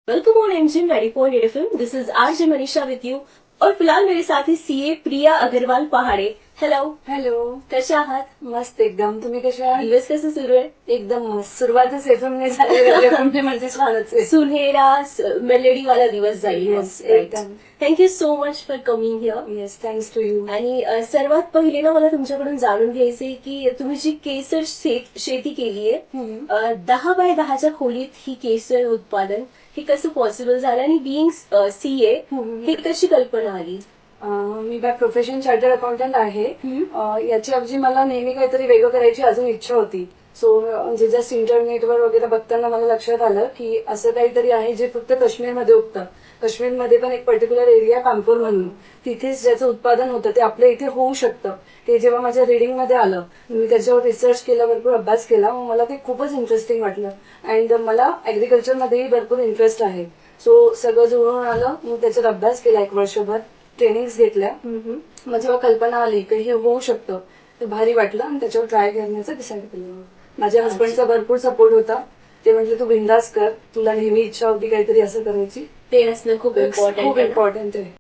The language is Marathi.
Welcome on MG 90.8 FM। This is RJ Manisha with you. और फिलहाल मेरे साथ ही सीए प्रिया अग्रवाल पहाड़े। हेलो। हॅलो. कशा आहात? मस्त एकदम. तुम्ही कशा आहात? दिवस कसं सुरू आहे? एकदम मस्त. सुरुवातच एफएमने झाली. एफएमने म्हणजे छानच आहे. सुनहेरा मेलेडी वाला दिवस जाईल. Yes, एकदम. Thank you so much for coming here. Yes, thanks to you. आणि सर्वात पहिले ना मला तुमच्याकडून जाणून घ्यायचंय की तुम्ही जी केसर शेती केली आहे 10x10 खोलीत ही केसर उत्पादन हे कसं पॉसिबल झालं आणि बिईंग सीए ही कशी कल्पना आली? मी बाय प्रोफेशन चार्टर्ड अकाउंटंट आहे. याची ऐवजी मला नेहमी काहीतरी वेगळं करायची अजून इच्छा होती. सो म्हणजे जस्ट इंटरनेटवर वगैरे बघताना मला लक्षात आलं की असं काहीतरी आहे जे फक्त काश्मीरमध्ये उगतं. काश्मीरमध्ये पण एक पर्टिक्युलर एरिया कानपूर म्हणून तिथेच ज्याचं उत्पादन होतं ते आपल्या इथे होऊ शकतं. ते जेव्हा माझ्या रिडिंगमध्ये आलं मी त्याच्यावर रिसर्च केला, भरपूर अभ्यास केला. मग मला ते खूपच इंटरेस्टिंग वाटलं. अँड मला ॲग्रिकल्चरमध्येही भरपूर इंटरेस्ट आहे. सो सगळं जुळून आलं. मग त्याच्यात अभ्यास केला 1 वर्षभर, ट्रेनिंग्स घेतल्या. मग जेव्हा कल्पना आली की हे होऊ शकतं ते भारी वाटलं आणि त्याच्यावर ट्राय करण्याचं डिसाईड केलं. माझ्या हस्बंडचा भरपूर सपोर्ट होता. ते म्हटले तू बिंदास कर, तुला नेहमी इच्छा होती काहीतरी असं करायची. ते असणं खूप खूप इम्पॉर्टंट. इम्पॉर्टंट आहे.